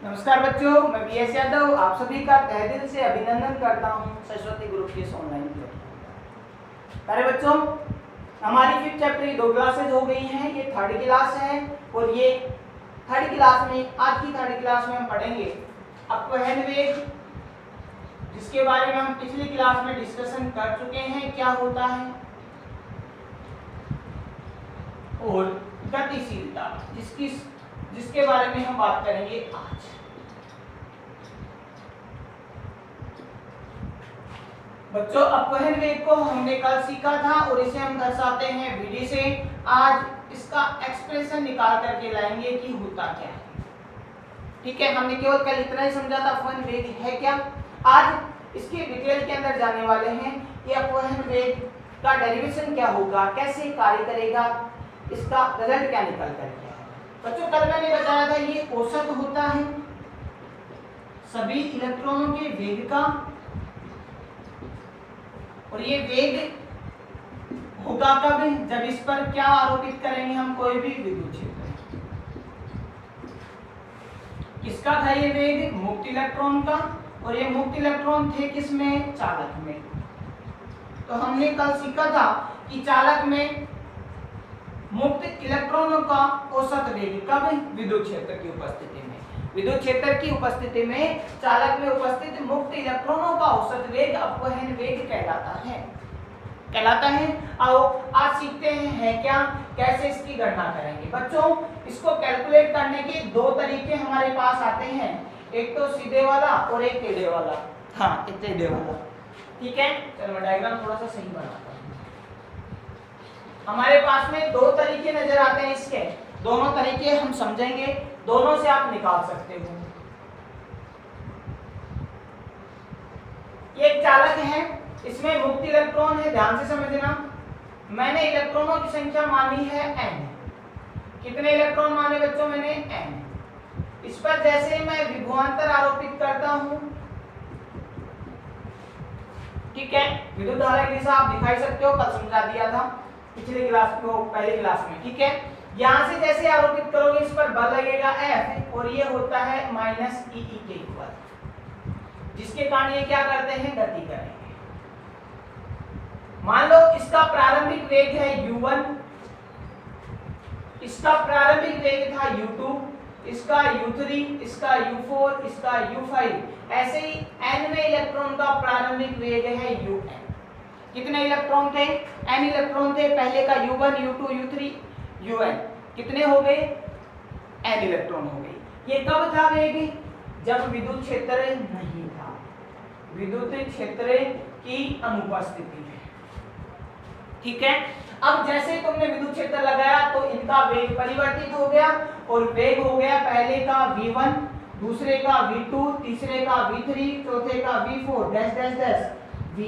नमस्कार बच्चों, मैं बीएस यादव आप सभी का तहे दिल से अभिनंदन करता हूं सरस्वती ग्रुप के इस ऑनलाइन प्लेटफॉर्म। अरे बच्चों, हमारी फिफ्थ चैप्टर की 2 क्लासेज हो गई हैं। ये थर्ड क्लास है और ये थर्ड क्लास में आज की थर्ड क्लास में हम पढ़ेंगे अपवहन वेग, जिसके बारे में हम पिछली क्लास में डिस्कशन कर चुके हैं क्या होता है, और गतिशीलता जिसके बारे में हम बात करेंगे आज। बच्चों, अपवहन वेग को हमने कल सीखा था और इसे हम दर्शाते हैं विधि से। आज इसका एक्सप्रेशन निकाल करके लाएंगे कि होता क्या है। ठीक है, हमने केवल कल इतना ही समझा था अपवहन वेग है क्या। आज इसके डिटेल के अंदर जाने वाले हैं कि अपवहन वेग का डेरिवेशन क्या होगा, कैसे कार्य करेगा, इसका रिजल्ट क्या निकल करके। बच्चों, कल मैंने बताया था ये औसत होता है सभी इलेक्ट्रॉनों के वेग का, और ये वेग होगा कब, जब इस पर क्या आरोपित करेंगे हम, कोई भी विद्युत क्षेत्र। किसका था ये वेग, मुक्त इलेक्ट्रॉन का, और ये मुक्त इलेक्ट्रॉन थे किसमें, चालक में। तो हमने कल सीखा था कि चालक में मुक्त इलेक्ट्रॉनों का औसत वेग कब, विद्युत क्षेत्र की उपस्थिति में। विद्युत क्षेत्र की उपस्थिति में चालक में उपस्थित मुक्त इलेक्ट्रॉनों का औसत वेग अपवहन वेग कहलाता है। आओ आज सीखते हैं क्या, कैसे इसकी गणना करेंगे। बच्चों, इसको कैलकुलेट करने के 2 तरीके हमारे पास आते हैं, एक तो सीधे वाला और एक टेढ़े वाला। हाँ, एक टेढ़े वाला। ठीक है, चलो मैं डायग्राम थोड़ा सा सही बनाता हूँ। हमारे पास में 2 तरीके नजर आते हैं इसके, दोनों तरीके हम समझेंगे, दोनों से आप निकाल सकते हो। ये एक चालक है, इसमें मुक्त इलेक्ट्रॉन है, ध्यान से समझना। मैंने इलेक्ट्रॉनों की संख्या मानी है n। कितने इलेक्ट्रॉन माने बच्चों, मैंने n। इस पर जैसे मैं विभवांतर आरोपित करता हूं, ठीक है, विद्युत धारा की दिशा आप दिखाई सकते हो, कल समझा दिया था पिछली क्लास में, पहली क्लास में। ठीक है, यहां से जैसे आरोपित करोगे इस पर बल लगेगा F, और ये होता है -e के इक्वल, जिसके कारण ये क्या करते हैं, गति करेंगे। मान लो इसका प्रारंभिक वेग है u1, इसका प्रारंभिक वेग था u2, इसका u3, इसका u4, इसका u5, ऐसे ही nवें इलेक्ट्रॉन का प्रारंभिक वेग है un। कितने इलेक्ट्रॉन थे, n इलेक्ट्रॉन थे, पहले का u1, u2, u3, un कितने हो गए, n इलेक्ट्रॉन हो गए। ये कब था वेग, जब विद्युत क्षेत्र नहीं था, विद्युत क्षेत्र की अनुपस्थिति में। ठीक है, अब जैसे तुमने विद्युत क्षेत्र लगाया तो इनका वेग परिवर्तित हो गया, और वेग हो गया पहले का v1, दूसरे का v2, तीसरे का v3, चौथे का v4 dash dash dash v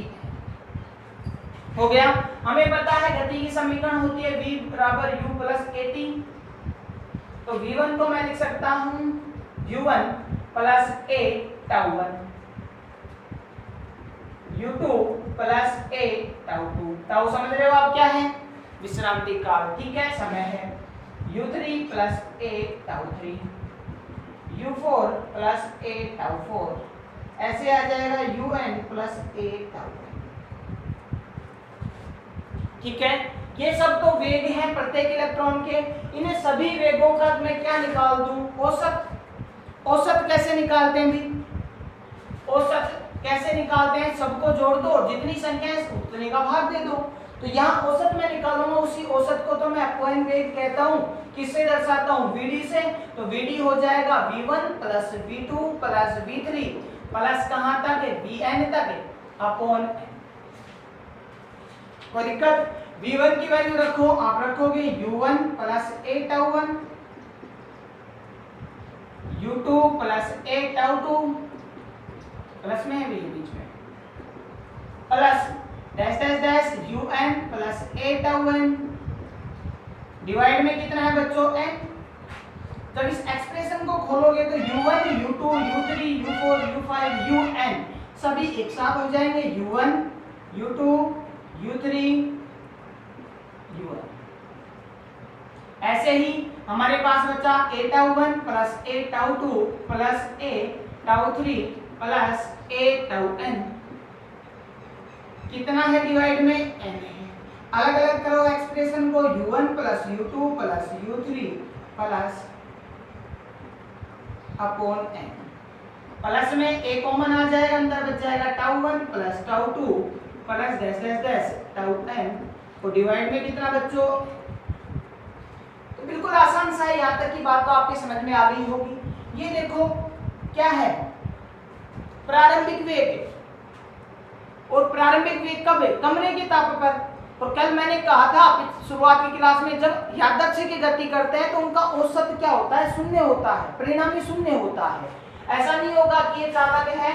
हो गया। हमें पता है गति की समीकरण होती है v बराबर u प्लस at। तो v1 को मैं लिख सकता हूं u1 plus a τ1, u2 plus a τ2। τ समझ रहे हो आप क्या है, विश्रांति काल। ठीक है, समय है। u3 plus a τ3, u4 plus a τ4, ऐसे आ जाएगा un प्लस a τ1। ठीक है, ये सब तो वेग हैं प्रत्येक इलेक्ट्रॉन के। इन्हें सभी वेगों का मैं क्या निकाल दूं, औसत। औसत कैसे निकालते हैं भी, औसत कैसे निकालते हैं, सबको जोड़ दो, जितनी संख्या है उतने का भाग दे दो। तो यहाँ औसत मैं निकालूंगा, उसी औसत को तो मैं अपवहन वेग कहता हूँ। किससे दर्शाता हूँ, vd से। तो vd हो जाएगा v1 plus v2 plus v3 plus कहाँ तक, vn तक अपॉन। कोई दिक्कत, v1 की वैल्यू रखो, आप रखोगे u1 plus a τ1, u2 plus a τ2, plus में है भी बीच में, plus dash dash dash un plus a τ1, divide में कितना है बच्चों, n। जब इस एक्सप्रेशन को खोलोगे तो u1, u2, u3, u4, u5, un सभी एक साथ हो जाएंगे, u1, u2, u3, u1। ऐसे ही हमारे पास बचा a tau 1 plus a tau 2 plus a tau 3 plus a tau n। कितना है डिवाइड में n है। अलग अलग करो एक्सप्रेशन को, u1 plus u2 plus u3 plus upon n। Plus में a कॉमन आ जाएगा, अंदर बच जाएगा tau 1 plus tau 2 plus dash dash dash tau n। तो डिवाइड में कितना बच्चों? तो बिल्कुल आसान सा है, यहाँ तक की बात तो आपके समझ में आ गई होगी। ये देखो क्या है, प्रारंभिक वेग। और प्रारंभिक वेग कब है? कमरे के ताप पर। और कल मैंने कहा था शुरुआत की क्लास में, जब यादृच्छिक की गति करते हैं तो उनका औसत क्या होता है? शून्य होता है, परिणामी शून्य होता है। ऐसा नहीं होगा कि ये चालक है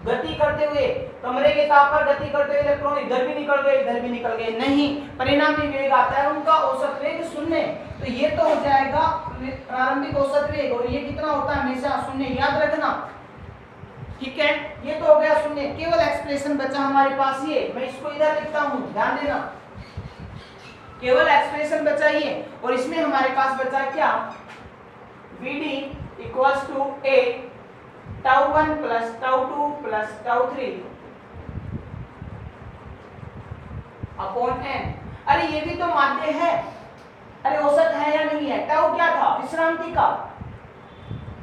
गति करते हुए, कमरे के ताप पर गति करते हुए इलेक्ट्रॉन इधर भी निकल गए इधर भी निकल गए, नहीं, परिणामी वेग आता है उनका औसत वेग शून्य। तो ये तो हो जाएगा प्रारंभिक औसत वेग, और ये कितना होता है? हमेशा शून्य, याद रखना, ठीक है। ये तो हो गया शून्य। केवल एक्सप्रेशन बचा हमारे पास ये, मैं इसको इधर लिखता हूं, ध्यान देना, केवल एक्सप्रेशन बचा ये। और इसमें हमारे पास बचा क्या? Vd equals to a tau 1 plus tau 2 plus tau 3 upon n। अरे ये भी तो माध्य है, अरे औसत है या नहीं है? टाउ क्या था? विश्रांति का।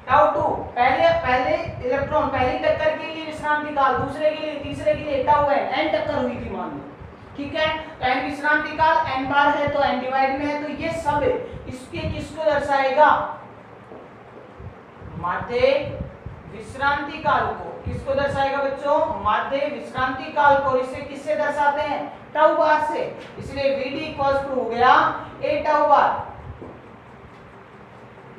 टाउ 2 पहले इलेक्ट्रॉन पहली टक्कर के लिए विश्रांति काल, दूसरे के लिए, तीसरे के लिए टाउ है, n टक्कर हुई थी मान लो, ठीक है। तो n विश्रांति काल n बार है तो n डिवाइड में है, तो ये सब इसके किसको दर्शाएगा? माध्य विश्रांति काल को। किसको दर्शाएगा बच्चों? माध्य विश्रांति काल को। इसे किससे दर्शाते हैं? टाउ बार से। इसलिए Vd इक्वल्स टू हो गया a टाउ बार।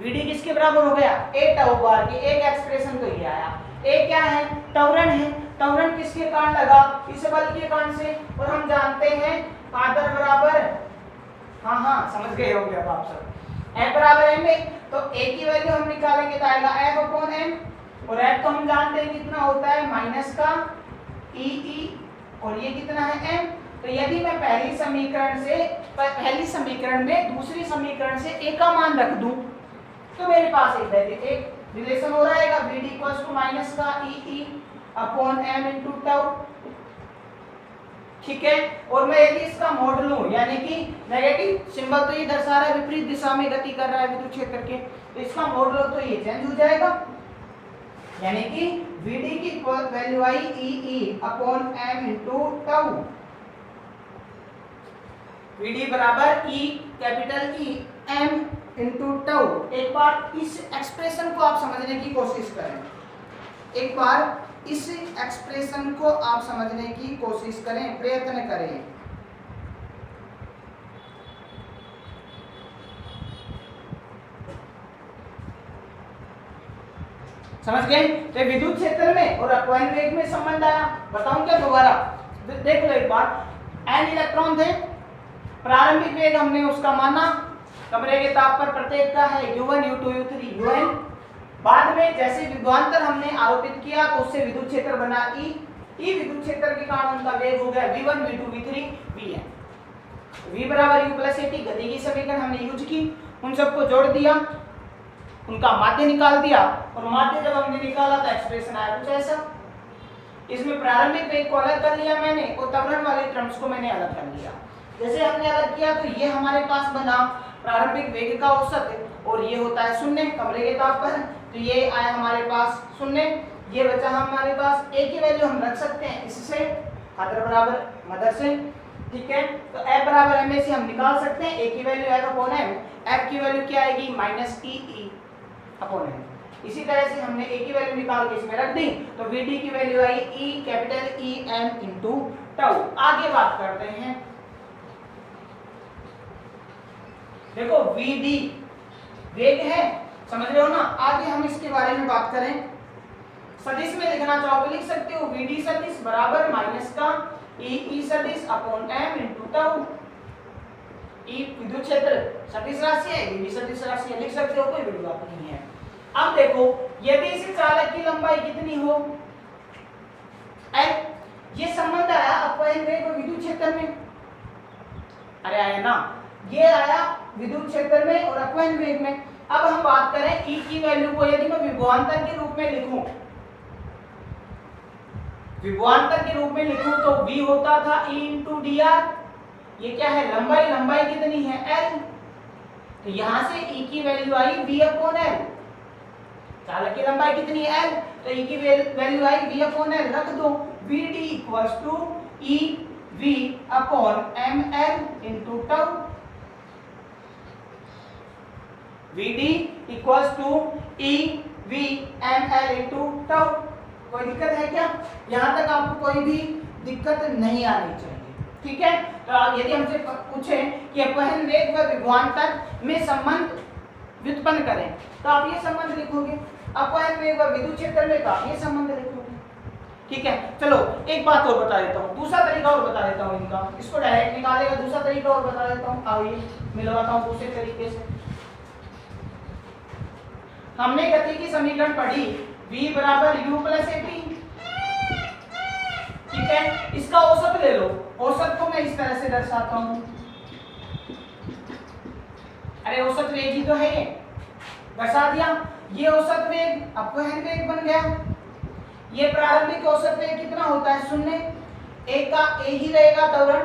Vd किसके बराबर हो गया? a टाउ बार की। एक एक्सप्रेशन तो ये आया। a क्या है? त्वरण है। त्वरण किसके कारण लगा? इस बल के कारण से। और हम जानते हैं आदर बराबर, हाँ समझ गए होंगे अब आप सब, F बराबर m में। तो a की वैल्यू हम निकालेंगे तो आएगा F अपॉन m, और F तो हम जानते हैं कितना होता है? माइनस का e, और ये कितना है m। तो यदि मैं पहली समीकरण में दूसरी समीकरण से a का मान रख दूं तो मेरे पास एक रिलेशन हो रहेगा, Vd इक्वल्स टू माइनस का e upon m into tau, ठीक है। और मैं यदि इसका मॉड लूं, यानी कि नेगेटिव सिंबल तो ये दर्शा रहा है विपरीत दिशा में गति कर रहा है विद्युत क्षेत्र के, तो इसका मॉड लो तो ये चेंज हो जाएगा, यानी कि Vd की वैल्यू आई e upon m into tau. Vd बराबर E capital E m into tau. एक बार इस एक्सप्रेशन को आप समझने की कोशिश करें, एक बार इस एक्सप्रेशन को आप समझने की कोशिश करें, प्रयत्न करें। समझ गए? तो विद्युत क्षेत्र में और अपवहन वेग में संबंध आया। बताऊं क्या दोबारा? देख लो एक बार, n इलेक्ट्रॉन थे, प्रारंभिक वेग हमने उसका माना, कमरे के ताप पर प्रत्येक का है u1 u2 u3 un। बाद में जैसे विभवांतर हमने आरोपित किया तो उससे विद्युत क्षेत्र बना E विद्युत क्षेत्र के कारण उनका वेग हो गया v1 v2 v3 vn। v बराबर u प्लस at, गति की समीकरण हमने यूज की, उन सबको जोड़ दिया, उनका माध्य निकाल दिया, और माध्य जब हमने निकाला तो एक्सप्रेशन आया कुछ ऐसा। इसमें प्रारंभिक वेग को अलग कर लिया मैंने, और त्वरण वाले टर्म्स को मैंने अलग कर लिया। जैसे हमने अलग किया तो ये हमारे पास बना प्रारंभिक वेग का औसत, और ये होता है शून्य कमरे के ताप पर, तो ये आया हमारे पास शून्य। ये बचा हमारे पास a की वैल्यू हम रख सकते हैं इससे, फादर बराबर मदर से, ठीक है। तो f बराबर ma से हम निकाल सकते हैं a की value f upon m, f की वैल्यू क्या आएगी? Minus e upon m। इसी तरह से हमने a की वैल्यू निकाल के इसमें रख दी, तो Vd की वैल्यू आई E capital E m into tau. आगे बात करते हैं, देखो Vd वेग है, समझ रहे हो ना। आगे हम इसके बारे में बात करें, सदिश में लिखना चाहो तो लिख सकते हो Vd सदिश बराबर माइनस का E सदिश upon m into tau. E विद्युत क्षेत्र सदिश राशि है, Vd सदिश राशि है, लिख सकते हो, कोई बड़ी बात नहीं है। अब देखो यदि इस चालक की लंबाई कितनी हो l, ये संबंध आया अपवहन वेग और विद्युत क्षेत्र में, अरे आया ना। ये आया विद्युत क्षेत्र में और अपवहन वेग में। अब हम बात करें E की वैल्यू को, यदि मैं विभवांतर के रूप में लिखूं, विभवांतर के रूप में लिखूं तो V होता था E इंटू डी आर। ये क्या है, लंबाई, लंबाई कितनी है L, तो यहां से E की value I V upon L। चालक की लंबाई कितनी है L, तो E की value I V upon L, रख दो। VD equals to E V अपॉन ML into tau. VD equals to E V ML into tau. कोई दिक्कत है क्या? यहां तक आपको कोई भी दिक्कत नहीं आनी चाहिए, ठीक है। तो यदि हमसे पूछे कि अपवहन वेग व विभवांतर में संबंध व्युत्पन्न करें, तो आप ये संबंध लिखोगे। अपवहन वेग व विद्युत क्षेत्र में तो आप ये संबंध लिखोगे, ठीक है। चलो एक बात और बता देता हूँ, दूसरा तरीका और बता देता हूँ इनका, इसको डायरेक्ट निकालेगा, दूसरा तरीका और बता देता हूँ। आइए मिलवाता हूँ दूसरे तरीके से। हमने गति की समीकरण पढ़ी, v बराबर u प्लस at, ठीक है। इसका औसत ले लो, औसत को मैं इस तरह से दर्शाता हूं। अरे औसत वेग ही तो है ये, दर्शा दिया। ये औसत वेग अपवहन वेग बन गया। ये प्रारंभिक औसत वेग कितना होता है, 0। एक का a ही रहेगा त्वरण,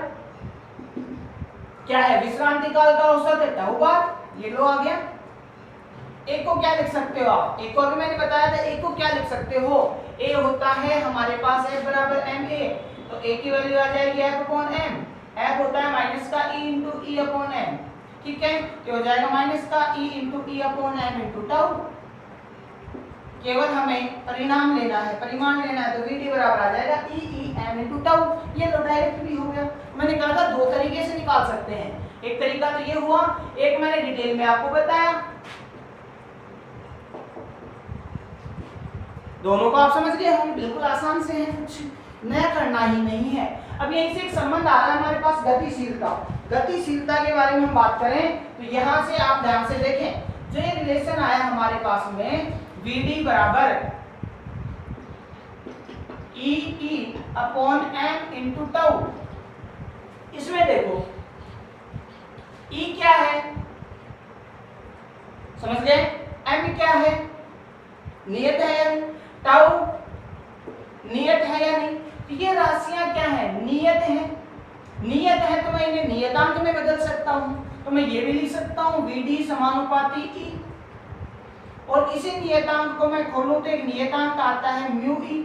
क्या है, विश्रांति काल का औसत है टाउ बार। ये लो आ गया। एक को क्या लिख सकते हो आप, एक को अभी मैंने बताया था, एक को क्या लिख सकते हो, a होता है हमारे पास f बराबर ma, तो a की वैल्यू आ जाएगी f अपॉन m। f होता है माइनस का e into e upon m, ठीक है। तो हो जाएगा माइनस का e into e upon m into tau. केवल हमें परिणाम लेना है, परिमाण लेना है, तो vd बराबर आ जाएगा e m इंटू टाउ। ये तो डायरेक्ट भी हो गया। मैंने कहा था दो तरीके से निकाल सकते हैं, एक तरीका तो ये हुआ, एक मैंने डिटेल में आपको बताया। दोनों को आप समझ गए होंगे, बिल्कुल आसान से है, कुछ नया करना ही नहीं है। अब यहीं से एक संबंध आ रहा है हमारे पास, गतिशीलता। गतिशीलता के बारे में हम बात करें तो यहां से आप ध्यान से देखें, जो ये रिलेशन आया हमारे पास में Vd बराबर E upon m into tau. इसमें देखो E क्या है, समझ गए, m क्या है, नियत है या नहीं, टाउ नियत है या नहीं। तो ये राशियां क्या है, नियत है। नियत है तो मैं इन्हें नियतांक में बदल सकता हूं, तो मैं ये भी लिख सकता हूं Vd समानुपाती E, और इसी नियतांक को मैं खोलूं तो एक नियतांक आता है म्यू E।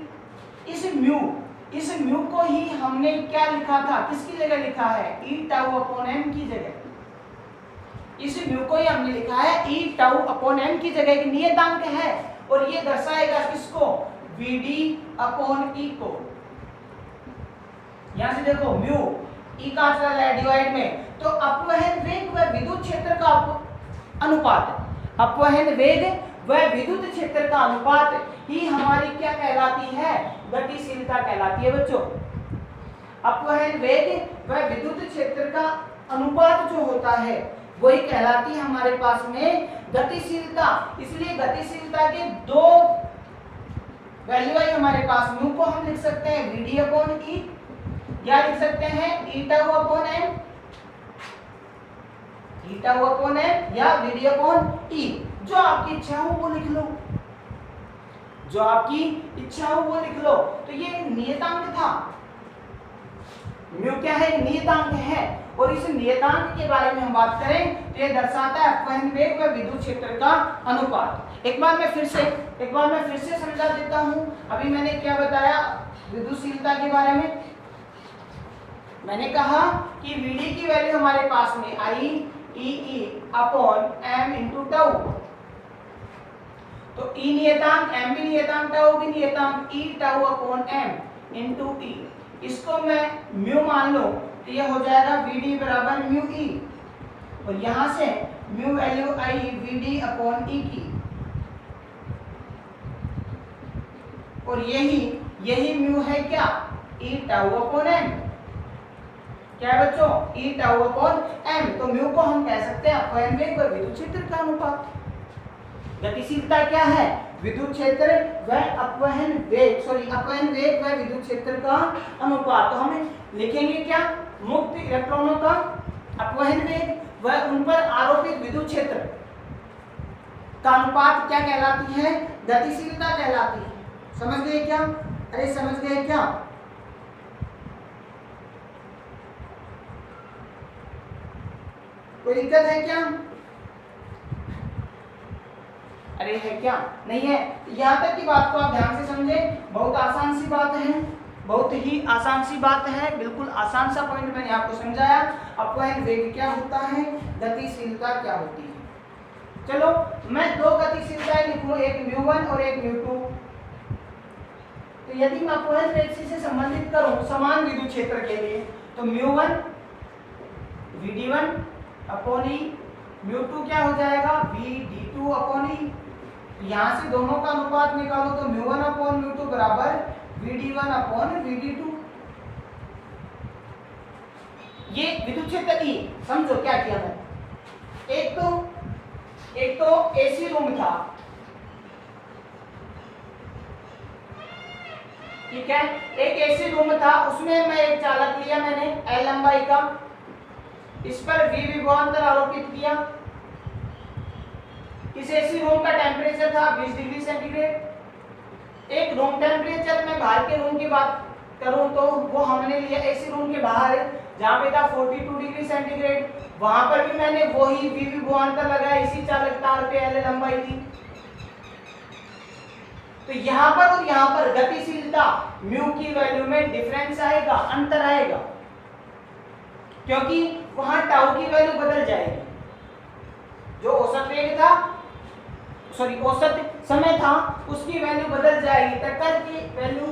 इस म्यू को ही हमने क्या लिखा था, किसकी जगह लिखा है, E टाउ अपॉन m की जगह। इस म्यू को ही हमने लिखा है E टाउ अपॉन m की जगह, एक नियतांक है, और ये दर्शाएगा किसको, Vd अपॉन E को। यहां से देखो म्यू E का चला है डिवाइड में, तो अपवहन वेग व विद्युत क्षेत्र का अनुपात, अपवहन वेग व विद्युत क्षेत्र का अनुपात ही हमारी क्या कहलाती है, गतिशीलता कहलाती है बच्चों। अपवहन वेग व विद्युत क्षेत्र का अनुपात जो होता है वही कहलाती है हमारे पास में गतिशीलता। इसलिए गतिशीलता के दो वैल्यू आई हमारे पास, म्यू को हम लिख सकते हैं Vd अपॉन E, या लिख सकते हैं E tau upon m, E tau upon m या Vd अपॉन E। जो आपकी इच्छा हो वो लिख लो, जो आपकी इच्छा हो वो लिख लो। तो ये नियतांक था, म्यू क्या है, नियतांक है, और इस नियतांक के बारे में हम बात करें तो ये दर्शाता है अपवहन वेग व विद्युत क्षेत्र का अनुपात। एक बार मैं फिर से समझा देता हूं। अभी मैंने क्या बताया विद्युतशीलता के बारे में, मैंने कहा कि Vd की वैल्यू हमारे पास में आई E upon m into tau. तो E नियतांक, m भी नियतांक, टाउ भी नियतांक, E tau upon m into E। इसको मैं म्यू मान लो तो ये हो जाएगा Vd बराबर म्यू E, और यहां से म्यू वैल्यू आई Vd अपॉन E की, और यही म्यू है क्या, E टाउ अपॉन m। क्या है बच्चों, E टाउ अपॉन m। तो म्यू को हम कह सकते हैं अपवहन वेग व विद्युत क्षेत्र का अनुपात। गतिशीलता क्या है, विद्युत क्षेत्र व अपवहन वेग, अपवहन वेग व विद्युत क्षेत्र का अनुपात। तो हमें लिखेंगे क्या, मुक्त इलेक्ट्रॉनों का अपवहन वेग व वह उन पर आरोपित विद्युत क्षेत्र का अनुपात क्या कहलाती है? गतिशीलता कहलाती है। समझ गए क्या? अरे समझ गए क्या? कोई दिक्कत है क्या? अरे है क्या? नहीं है? यहाँ तक की बात को आप ध्यान से समझे, बहुत आसान सी बात है, बहुत ही आसान सी बात है, बिल्कुल आसान सा पॉइंट मैंने आपको समझाया। अपवहन वेग क्या होता है, गतिशीलता क्या होती है। चलो मैं दो गतिशीलताएं लिखूं, एक μ1 और एक μ2। तो यदि मैं अपवहन वेग से संबंधित करूं समान विद्युत क्षेत्र के लिए, तो μ1 Vd1 अपॉन ई, μ2 क्या हो जाएगा? Vd2 अपॉन ई। यहाँ से दोनों का अनुपात निकालो तो μ1 अपॉन μ2 बराबर Vd1 अपॉन Vd2। ये विद्युत क्षेत्र की समझो क्या किया मैंने। एक तो एसी रूम था, ठीक है, एक एसी रूम था, उसमें मैं एक चालक लिया मैंने L लंबाई का, इस पर V विभवांतर आरोपित किया। इस एसी रूम का टेम्परेचर था 20 डिग्री सेंटीग्रेड। एक रूम टेम्परेचर में बाहर के रूम की बात करूं तो वो हमने लिया एसी रूम के बाहर जहां पे था 42 डिग्री सेंटीग्रेड, वहां पर भी मैंने वही V विभवांतर लगाया, इसी चालक तार पे L लंबाई थी। तो यहाँ पर और यहाँ पर गतिशीलता म्यू की वैल्यू में डिफरेंस आएगा, अंतर आएगा, क्योंकि वहां टाउ की वैल्यू बदल जाएगी। जो औसत वेग था, सॉरी औसत समय था, उसकी वैल्यू बदल जाएगी। टक्कर की वैल्यू,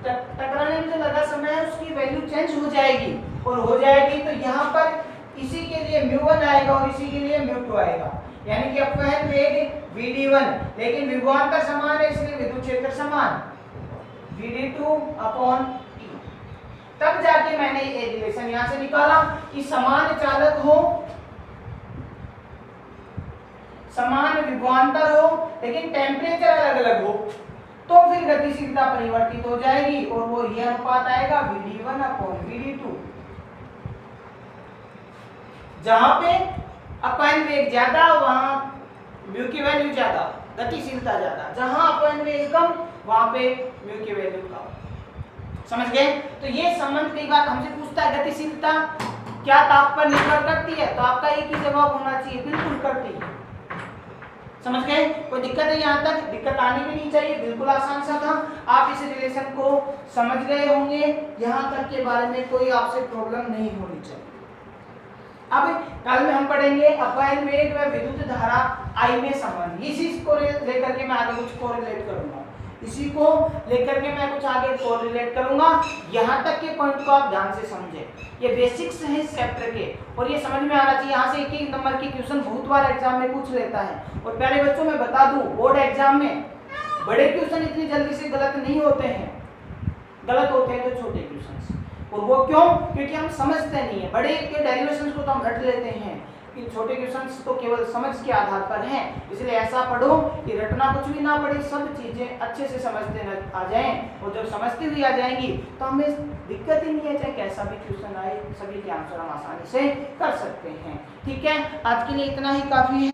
टकराने में जो लगा समय है उसकी वैल्यू चेंज हो जाएगी, और हो जाएगी तो यहाँ पर इसी के लिए μ1 आएगा और इसी के लिए μ2 आएगा। यानी कि अपवहन वेग Vd1, लेकिन विभवांतर समान है इसलिए विद्युत क्षेत्र समान Vd2 अपॉन E। तब जाके मैंने ये रिलेशन यहां से निकाला कि समान चालक हो, समान विभवांतर हो, लेकिन टेम्परेचर अलग अलग हो, तो फिर गतिशीलता परिवर्तित हो जाएगी और वो ये अनुपात आएगा Vd1 अपॉन Vd2। जहां पे अपवहन वेग ज्यादा वहां म्यू की वैल्यू ज्यादा, गतिशीलता ज्यादा। जहां अपवहन वेग कम वहां पे म्यू की वैल्यू कम। समझ गए? तो ये संबंध कई बार हमसे पूछता है गतिशीलता क्या ताप पर निर्भर करती है, तो आपका एक ही जवाब होना चाहिए, बिल्कुल करती है। समझ गए? कोई दिक्कत है? यहाँ तक दिक्कत आनी भी नहीं चाहिए, बिल्कुल आसान सा था। आप इस रिलेशन को समझ गए होंगे, यहाँ तक के बारे में कोई आपसे प्रॉब्लम नहीं होनी चाहिए। अब कल में हम पढ़ेंगे अपवहन वेग व विद्युत धारा I में संबंध। इसी को लेकर के मैं आगे कुछ कोरिलेट करूंगा, इसी को लेकर के मैं कुछ आगे कोरिलेट करूंगा। यहाँ तक के पॉइंट को आप ध्यान से समझें, ये बेसिक्स हैं इस चैप्टर के, और ये समझ में आना चाहिए। यहाँ से एक एक नंबर की क्वेश्चन बहुत बार एग्जाम में पूछ लेता है। और प्यारे बच्चों मैं बता दूं, बोर्ड एग्जाम में बड़े क्वेश्चन इतनी जल्दी से गलत नहीं होते हैं, गलत होते हैं तो छोटे क्वेश्चन। और वो क्यों? क्योंकि हम समझते नहीं है। बड़े के डेरिवेशंस को तो हम रट लेते हैं, कि छोटे क्वेश्चंस तो केवल समझ के आधार पर हैं। इसलिए ऐसा पढ़ो कि रटना कुछ भी ना पड़े, सब चीजें अच्छे से समझते आ जाएं, और जब समझती हुई आ जाएंगी तो हमें दिक्कत ही नहीं है, चाहे कैसा भी क्वेश्चन आए, सभी के आंसर हम आसानी से कर सकते हैं। ठीक है, आज के लिए इतना ही काफी है।